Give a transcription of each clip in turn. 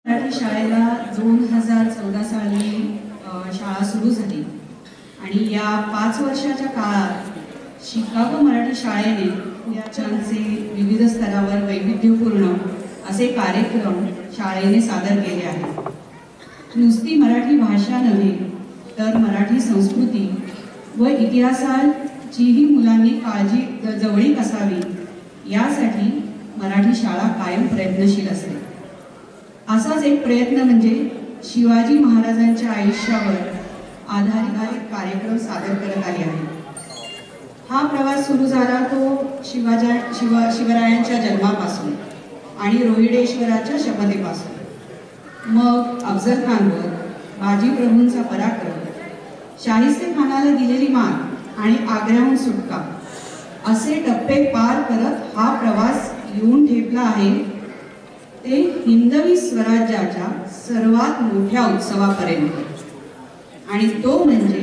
मराठी शाळेला 2014 साली शाळा सुरू झाली आणि या 5 वर्षाच्या काळात शिकागो मराठी शाळेने याच्यांचे विविध स्तरावर वैविध्यपूर्ण असे कार्यक्रम शाळेने सादर केले आहेत. नुसती मराठी भाषा नव्हे तर मराठी संस्कृती व इतिहासाचीही मुलांनी काळजी जवळीक असावी यासाठी मराठी शाळा कायम प्रयत्नशील असते. असाच एक प्रयत्न म्हणजे शिवाजी महाराजांच्या आयुष्यावर आधारित कार्यक्रम सादर करत आले आहे. हा प्रवास सुरू झाला तो शिवरायांच्या जन्मापासून आणि रोहिडेश्वराच्या शपथेपासून. मग अफजल खानवर बाजी प्रभूंचा पराक्रम, शाहिस्ते खानाला दिलेली मान आणि आग्र्याहून सुटका असे टप्पे पार करत हा प्रवास येऊन ठेपला आहे ते हिंदवी स्वराज्याच्या सर्वात मोठ्या उत्सवापर्यंत, आणि तो म्हणजे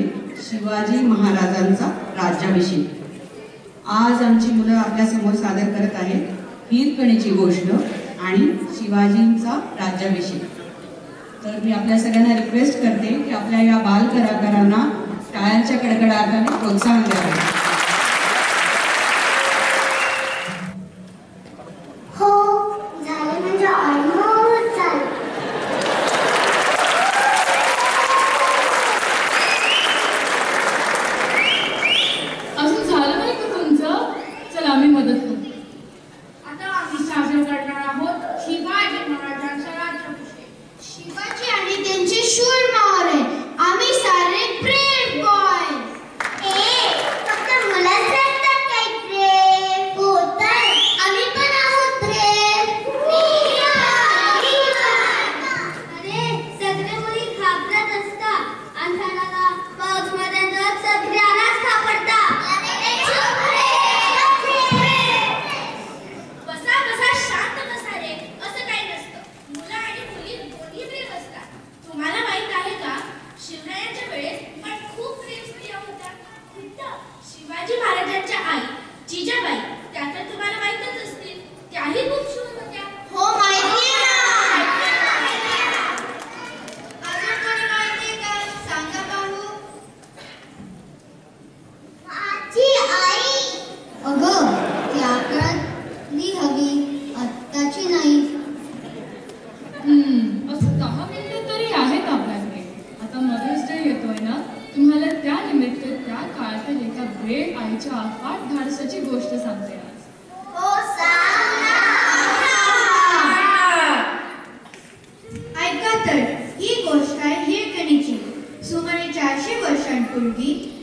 शिवाजी महाराजांचा राज्याभिषेक. आज आमची मुलं आपल्या समोर सादर करत आहेत हिरकणीची गोष्ट आणि शिवाजींचा राज्याभिषेक. तर मी आपल्या सगळ्यांना रिक्वेस्ट करते की आपल्या या बाल कलाकारांना टाळ्यांच्या कडकडाटाने प्रोत्साहन द्यावे.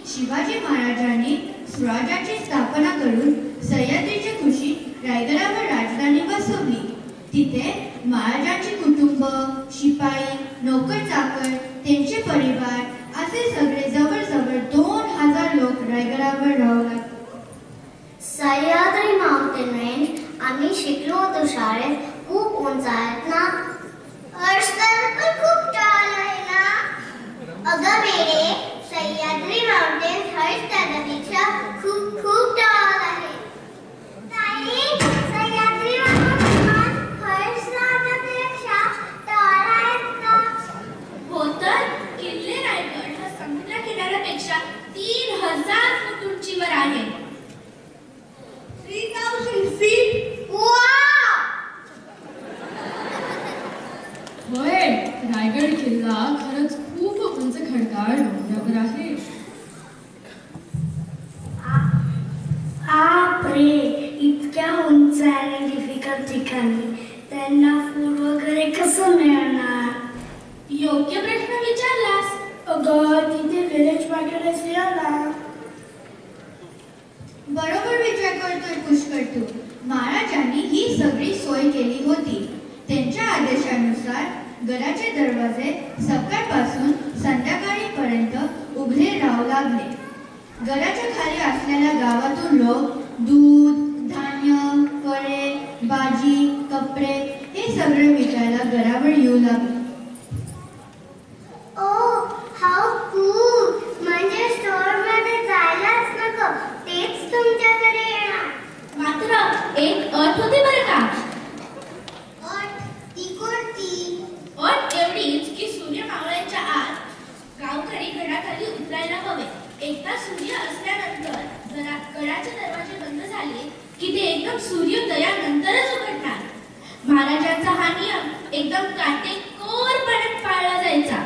शिवाजी महाराजांनी स्वराज्याची स्थापना करून सह्याद्रीच्या कुशीत रायगडावर राजधानी बसवली. तिथे महाराजांचे कुटुंब, शिपाई, नोकर चाकर, त्यांचे परिवार असे सगळे जवळजवळ 2000 लोक रायगडावर राहू लागले. सह्याद्री माउंटेन रेंज आम्ही शिकलो होतो शाळेत. खूप उंच आहेत ना? हर्षदर पण खूप टॉल आहे ना? अगं बेटे, सह्याद्री माउंटेन हर्षदापेक्षा खूप खूप टॉल आहे. ताई, सह्याद्री माउंटेन हर्षदापेक्षा टॉल आहेत का? हो तर किल्ले रायगड हा समुद्र किनाऱ्यापेक्षा 3000 फूट उंचीवर आहे. 3000 feet. होय, रायगड किल्ला खरंच खूप उंच खडकाळ डोंगरावर आहे. इतक्या उंच आणि डिफिकल्ट ठिकाणी त्यांना फूड वगैरे कसं मिळणार? योग्य प्रश्न विचारलास. अगं, तिथे व्हिलेज मार्केट असेल ना? बरोबर विचार करतोय पुष्कर तू. महाराजांनी ही सगळी सोय केली होती. त्यांच्या आदेशानुसार गडाचे दरवाजे सकाळपासून संध्याकाळीपर्यंत उघडे राहू लागले. गडाच्या खाली असलेल्या गावातून लोक दूध, धान्य, फळे, भाजी, कपडे हे सगळे विकायला गडावर येऊ लागले. ओह, हाऊ कूल! म्हणजे स्टोअरमध्ये जायलाच नको, तेच तुमच्याकडे येणार. मात्र एक अट होती बरं का. अट ती कोणती? एकदा सूर्य असल्यानंतर गडाचे दरवाजे बंद झाले की ते एकदम सूर्योदयानंतरच उघडणार. महाराजांचा हा नियम एकदम काटेकोरपणे पाळला जायचा.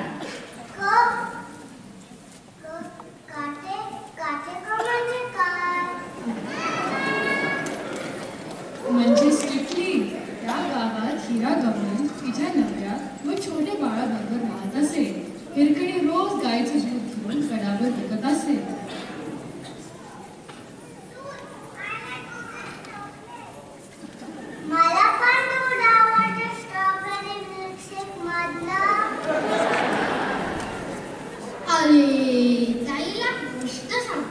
म्हणजे स्ट्रिक्टली. त्या गावात हिरा गवळण तिच्या नवऱ्या व छोटे बाळाबरोबर राहत असे. हिरकणी रोज गायचं दूध घेऊन गडावर विकत असे. मला पण दूध आवडते स्ट्रॉबेरी मिल्कशेक मधलं. अरे ताईला गोष्ट सांग.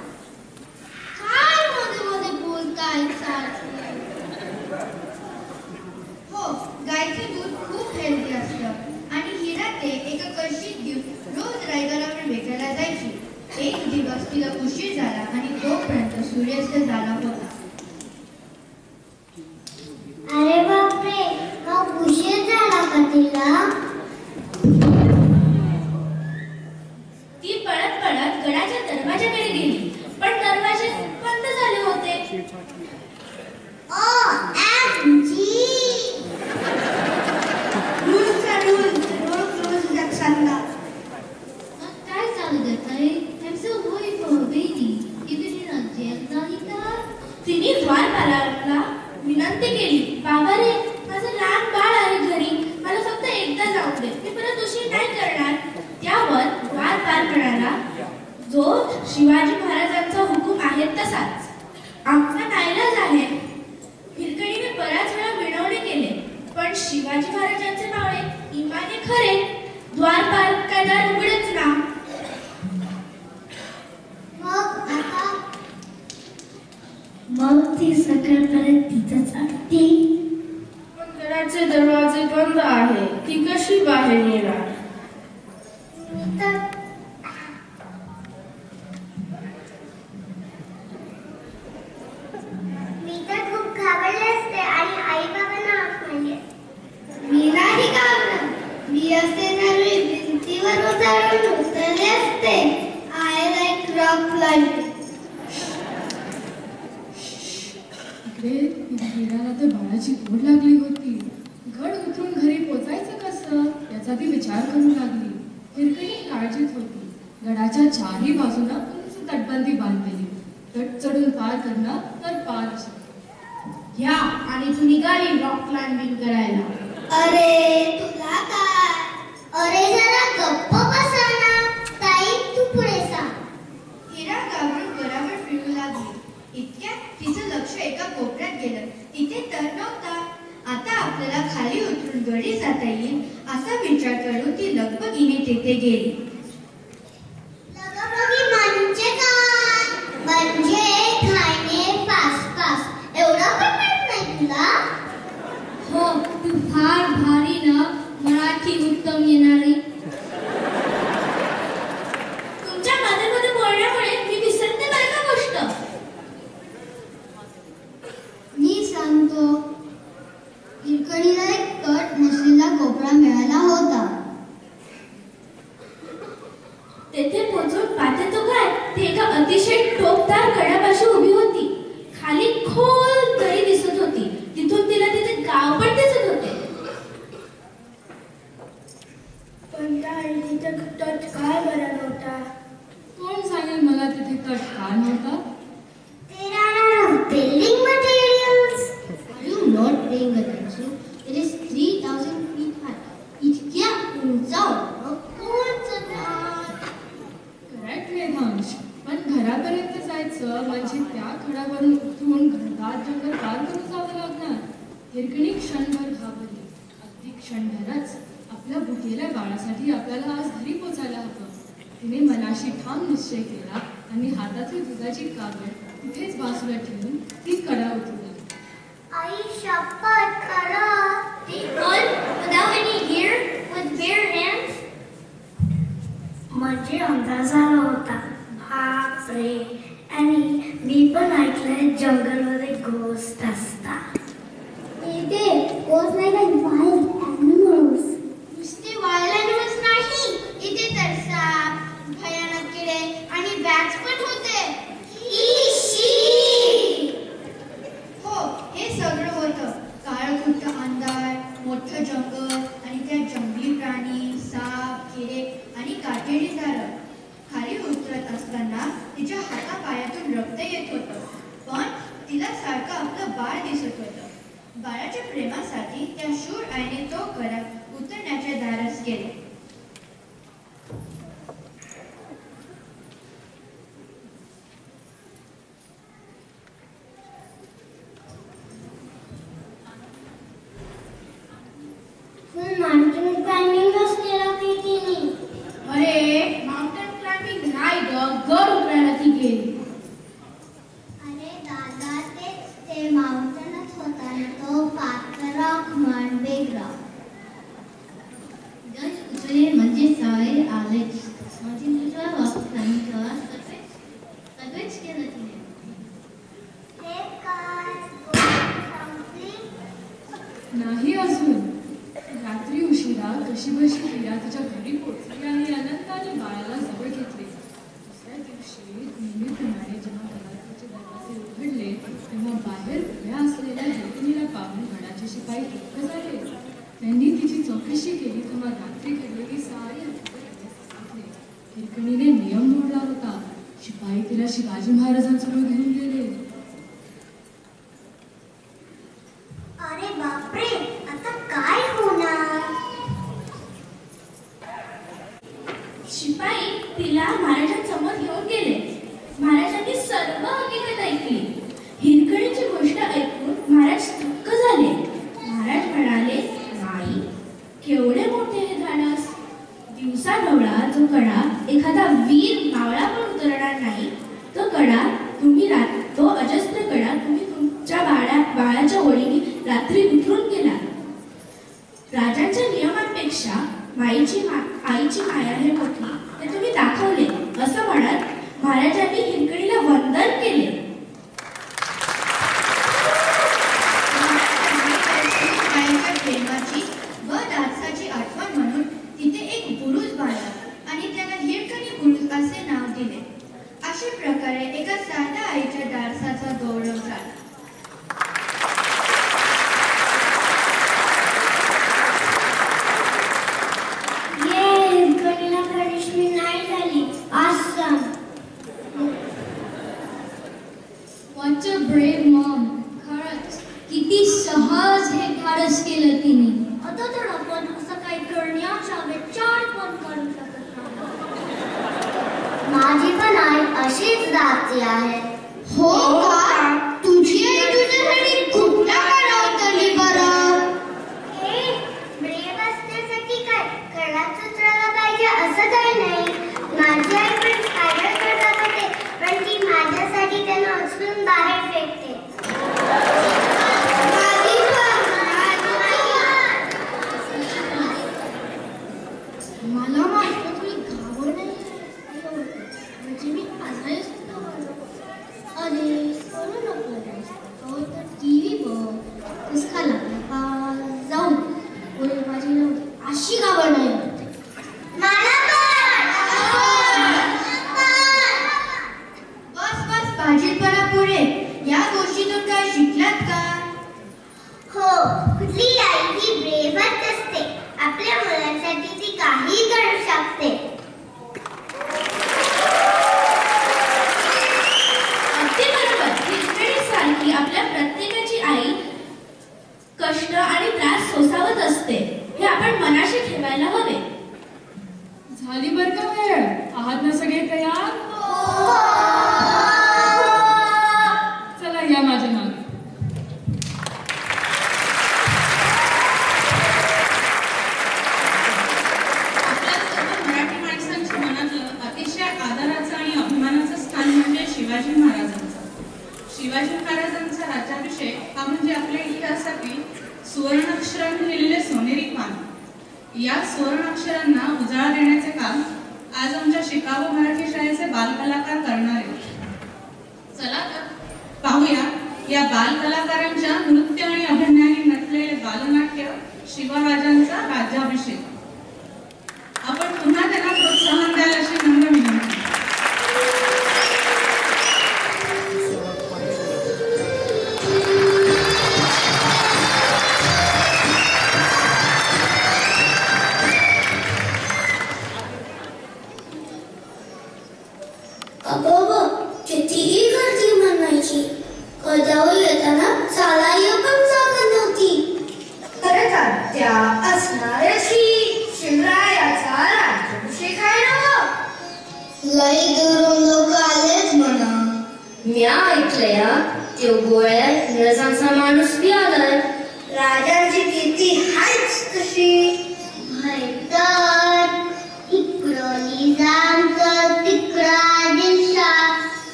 काय मध्ये मध्ये बोलताय सारखे. हो, गायचे दूध खूप हेल्दी असतं आणि हिरा ते एका कळशीत घेऊन रोज रायगडावर विकायला जायची. एक दिवस तिला उशीर झाला आणि तोपर्यंत सूर्यास्त झाला होता. अरे बापरे, मग उशीर झाला का तिला? ती पळत पळत गडाच्या दरवाजाकडे गेली, पण दरवाजे बंद झाले होते. OMG! रूल्सचा रूल्स लक्षात ला. काय चालू देत आहे? I'm so worried for her baby. Even in a jail नाही का? तिने द्वारपालाला विनंती केली, बाबा रे, माझं लहान बाळ आहे घरी, मला फक्त एकदा जाऊ दे, मी परत उशीर नाही करणार. त्यावर द्वारपाल म्हणाला, जो शिवाजी महाराजांचा हुकूम आहे तसाच. आमचा नाईलाज आहे. हिरकणीने बऱ्याच वेळा विनवणे केले, पण शिवाजी महाराजांचे पावळे इमाने खरे. द्वारपाल काय दार उघडेच ना. मग ती सकाळपर्यंत तिथंच असते. पण घराचे दरवाजे बंद आहे, ती कशी बाहेर येणार? मी तर खूप घाबरले असते आणि आई बाबांना आठवले. मी नाही घाबरत. मी असते तर मी भिंतीवर उतरले असते. I like rock climbing. इकडे हिराला तर बाळाची ओढ लागली होती. गड उतरून घरी पोचायचं कसं याचा ती विचार करू लागली. हिरकणी काळजीत होती. गडाच्या चारही बाजूला उंच तटबंदी बांधलेली. तट चढून पार करणं तर पार असो. घ्या आणि तू निघाली रॉक क्लाइम्बिंग करायला. अरे तुला काय? अरे जरा गप्प बसा ना. ताई तू पुढे सांग. हिरा घाबरून गडावर फिरू लागली. इतक्यात तिचं लक्ष एका कोपऱ्यात गेलं. तिथे तर नव्हता. आता आपल्याला खाली उतरून गडी जाता येईल असा विचार करून ती लगबगीने तिथे गेली. लगबगी म्हणजे काय? म्हणजे खाणे फास्ट एवढा पण माहित नाही तुला? हो, तू फार भारी ना मराठी उत्तम येणारी. तुमच्या मध्ये मध्ये बोलण्यामुळे मी विसरते बरं का गोष्ट. मी सांगतो. हिरकणीला एक तट नसलेला कोपरा मिळाला होता. तेथे पोहोचून पाहते तो काय, ती एका अतिशय टोकदार गडापाशी उभी होती. खाली खोल दरी दिसत होती. तिथून तिला तिथे गाव पण दिसत होते. पण तिथे तट काय बरा नव्हता. कोण सांगेल मला तिथे तट का नव्हता? There are building materials. Are you not paying attention? It is 3,000 feet high. इतक्या उंचावर कोण चढणार? करेक्ट वेदांश. पण घरापर्यंत जायचं म्हणजे त्या खडावरून उतरून घनदाट जंगल पार करून जावं लागणार. हिरकणी क्षणभर घाबरली. अगदी क्षणभरच आपल्या भुकेल्या बाळासाठी आपल्याला आज घरी पोचायला हवं. तिने मनाशी ठाम निश्चय केला आणि हातातली दुधाची कागद तिथेच बाजूला ठेवून ती कडा उतरली. आई शपथ खरं. ती all without any gear, with bare hands. म्हणजे अंदाज झाला होता. बापरे. आणि मी पण ऐकलंय जंगलमध्ये घोस्ट असतात. इथे घोस्ट नाही का, वाईल्ड ॲनिमल्स. नुसते वाईल्ड ॲनिमल्स नाही. इथे तर साप, भयानक किडे आणि बॅट्स पण बाळाच्या प्रेमासाठी त्या शूर आईने तो गडात उतरण्याचे धाडस केले. माउंटेन क्लाइम्बिंगच केलं की तिने. अरे माउंटेन क्लाइम्बिंग नाही ग, गड उतरायला ती गेली. अरे दादा ते माउंटेनच होता ना, तो पाकरॉक म्हण बिग रॉक. गड उतरेल म्हणजे सवय आलेच. माझी तुझ्या वापरांचं सगळेच केलं तिने. हे काय संपली? नाही अजून. रात्री उशिरा कशी बशी प्रिया तिच्या घरी पोहोचली आणि अनंताने बाळाला जवळ घेतले. दुसऱ्या दिवशी नेहमीप्रमाणे जेव्हा घराचे दरवाजे उघडले तेव्हा बाहेर उभ्या असलेल्या हिरकणीला पाहून गडाचे शिपाई थक्क झाले. त्यांनी तिची चौकशी केली तेव्हा रात्री घडलेली सारी हकीकत सांगितली. हिरकणीने नियम मोडला होता. शिपाई तिला शिवाजी महाराजांसमोर घेऊन गेले. अरे बापरे, आता काय होणार? शिपाई तिला महाराजांसमोर घेऊन गेले. महाराजांनी सर्व हकीकत ऐकली. हिरकणीची गोष्ट ऐकून महाराज थक्क झाले. महाराज म्हणाले, नाही, केवढे मोठे हे धाडस. दिवसा ढवळा जो कडा एखादा वीर मावळा पण उतरणार नाही, तो अजस्त्र कडा तुम्ही तुमच्या बाळाच्या ओळीने रात्री उतरून गेला. राजांच्या नियमांपेक्षा आईची माया हे मोठी ते तुम्ही दाखवले, असं म्हणत महाराजांनी हिरकणीला वंदन केले. आईच्या प्रेमाची व दासाची आठवण म्हणून तिथे एक बुरुज बांधला आणि त्याला हिरकणी बुरुज असे नाव दिले. अशा प्रकारे एका साध्या आईच्या दासाचा गौरव झाला. हिरकणीला punishment नाही झाली. Awesome. What a brave mom. खरंच किती सहज हे धाडस केलं तिने. आता तर आपण असं काही करण्याचा विचार पण करू शकत नाही. माझी पण आई अशीच जाती आहे. हो का? तुझी आई तुझ्यासाठी कुठला कडा उतरली बरं? हे ब्रेव असण्यासाठी काय कडाच उतरायला पाहिजे असं काही नाही. माझी आई पण स्पायडर करत होते, पण ती माझ्यासाठी त्यांना उचलून बाहेर फेकते. मला माहित तुम्ही घाबरले म्हणजे मी आजारी सुद्धा अरे करू नको. तर टीव्ही बघ, उसका लागला का जाऊ माझी नव्हती अशी गावड नाही. बस बस, भाजीपणा पुढे. या गोष्टीतून काय शिकलात का? हो, कुठली आई ही ब्रेवच असते. आपल्या मुलांसाठी ती काही करू शकते. अगदी बरोबर. हिरकणीसारखी आपल्या प्रत्येकाची आई कष्ट आणि त्रास सोसावत असते, हे आपण मनाशी ठेवायला हवे. झाली बरं का वेळ. आहात ना सगळे तयार? चला या माझ्या मागे. आपल्या सर्व मराठी माणसांच्या मनातलं अतिशय आदराचं आणि अभिमानाचं स्थान म्हणजे शिवाजी महाराजांचं. शिवाजी महाराजांचा राज्याभिषेक हा म्हणजे आपल्या इतिहासातील सुवर्णाक्षरांनी लिहिलेले सोनेरी पान. या सुवर्णाक्षरांना उजाळा देण्याचे काम आज आमच्या शिकागो मराठी शाळेचे बालकलाकार करणार आहेत. चला तर पाहूया या बालकलाकारांच्या नृत्य आणि अभिनयाने नटलेले बालनाट्य शिवराजांचा राज्याभिषेक. आपण पुन्हा त्यांना प्रोत्साहन द्याल अशी नम्र विनंती. कितीही गर्दी म्हणायची. गडावर येताना चालायला पण जागा नव्हती. गोळ्या इंग्रजांचा माणूस बी आलाय. राजांची कीर्ती हायच तशी. तर इकडं निजामचं तिकडं आदिलशाह,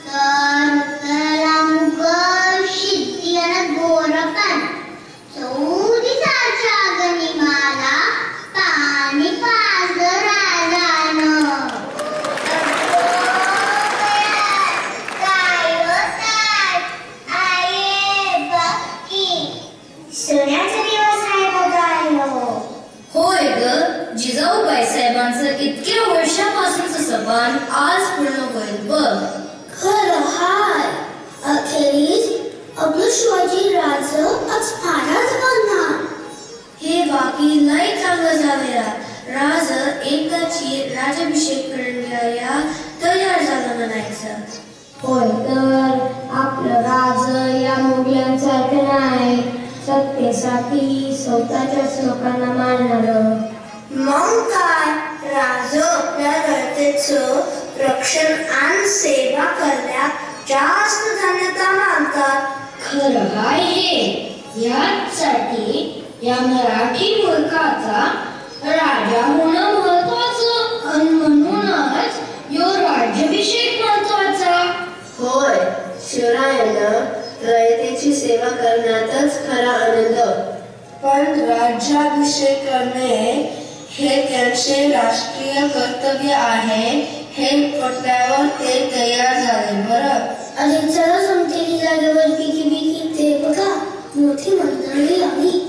तर उत्तराला मुघल, शिद्दी आणि गोरखान. 14 सालच्या गनिमाला पाणी पाजलं राजानं. सोन्याचा दिवस आहे बघायला. होय ग, जिजाऊबाई साहेबांचं इतक्या वर्षापासूनचं सपन आज पूर्ण होईल बघ. खरं हाय, अखेरीस आपलं शिवाजी राज आज महाराज बनणार. हे बाकी लय चांगलं झालेला. राज एकदाची राजाभिषेक करण्याला तयार झाला म्हणायचं. होय, तर आपलं राज या मुघलांसारखं नाही, सत्तेसाठी स्वतःच्याच लोकांना मारणार. मग काय, राज आपल्या जनतेचं रक्षण आणि सेवा करण्यात जास्त धन्यता मानतात. खरं काय हे, यासाठी या मराठी मुलकाचा राजा होणं महत्वाचं आणि म्हणूनच यो राज्याभिषेक महत्वाचा. होय, शिवरायानं रयतेची सेवा करण्यातच खरा आनंद. पण राज्याभिषेक करणे हे त्यांचे राष्ट्रीय कर्तव्य आहे हे पटल्यावर ते तयार झाले. बरं, आणि चला समतेली जागेवर पिकी पिकी ते बघा, मोठी मंडळी आली.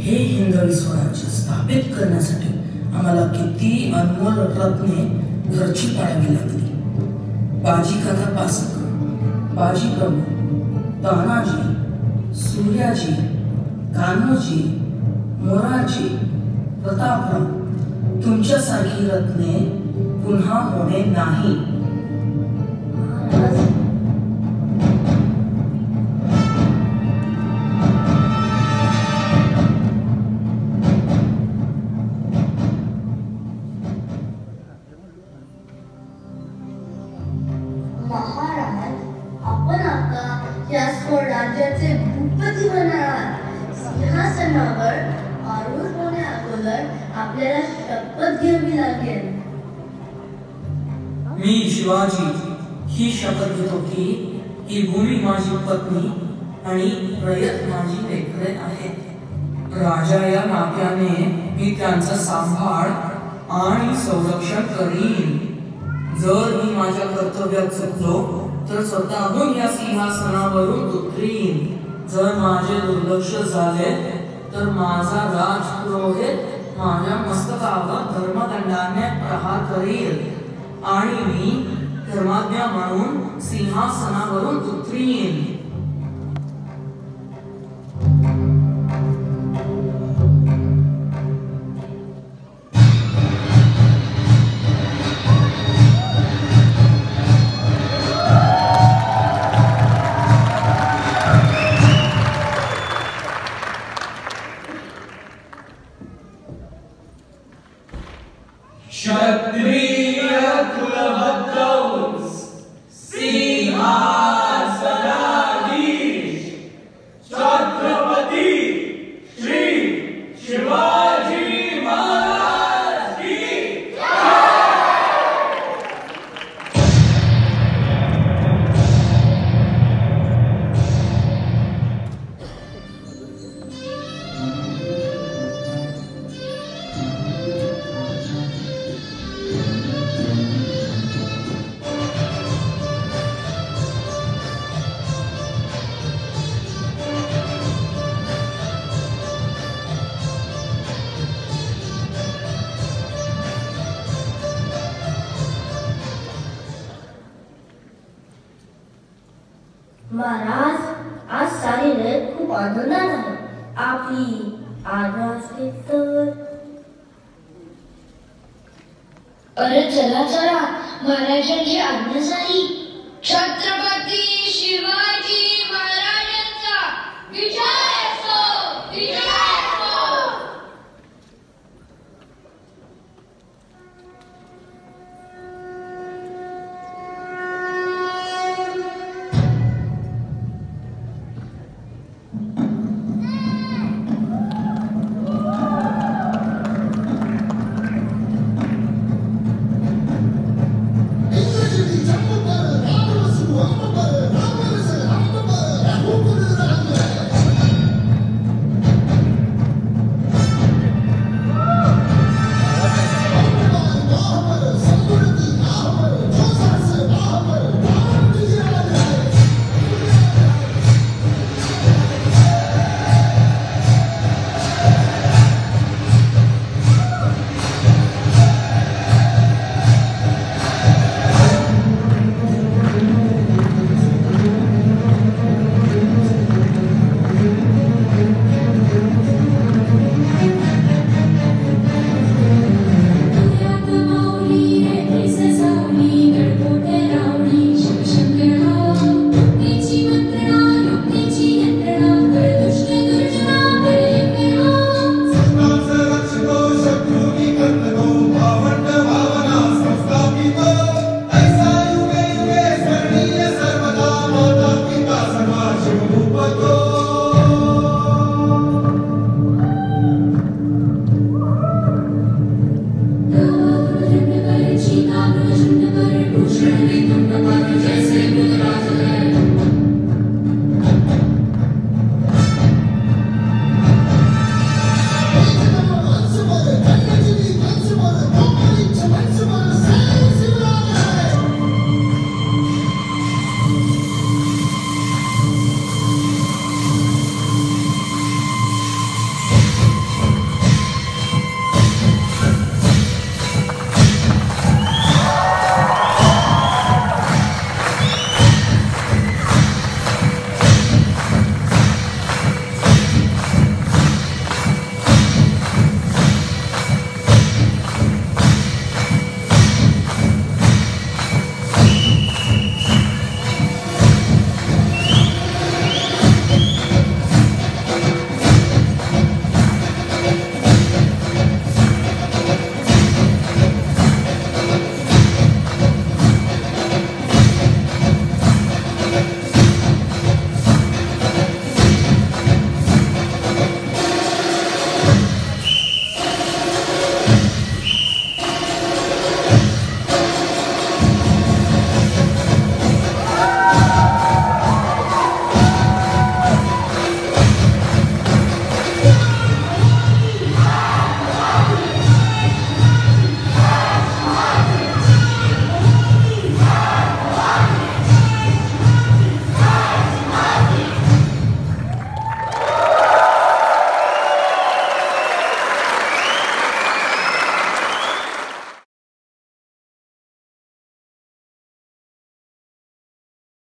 हे हिंदवी स्वराज्य स्थापित करण्यासाठी आम्हाला किती अनमोल रत्ने घरची पाडावी लागली. बाजी काका पासक, बाजी प्रभू, तानाजी, सूर्याजी, कान्होजी, मोरारजी, प्रतापराव, तुमच्यासारखी रत्ने पुन्हा होणे नाही. आपण उलट आपल्याला शपथ घ्यावी लागेल. मी शिवाजी ही शपथ घेतो की ही भूमी माझी पत्नी आणि रयत माझी लेकरे आहेत. राजा या नात्याने मी त्यांचा सांभाळ आणि संरक्षण करीन. जर मी माझ्या कर्तव्यात चुकलो तर स्वतःहून या सिंहासनावरून उतरीन. जर माझे दुर्लक्ष झाले तर माझा राजपुरोहित माझ्या मस्तकावर धर्मदंडाने प्रहार करील आणि मी धर्माज्ञा म्हणून सिंहासनावरून उतरीन. क्षत्रिय कुलवंश सिंहासनाधीश छत्रपती श्री शिवाजी महाराज की महाराज, आज सारी रयत खूप आनंदात आहे. आपली आज्ञा असली तर. अरे चला चला, महाराजांची आज्ञा झाली. छत्रपती शिवाजी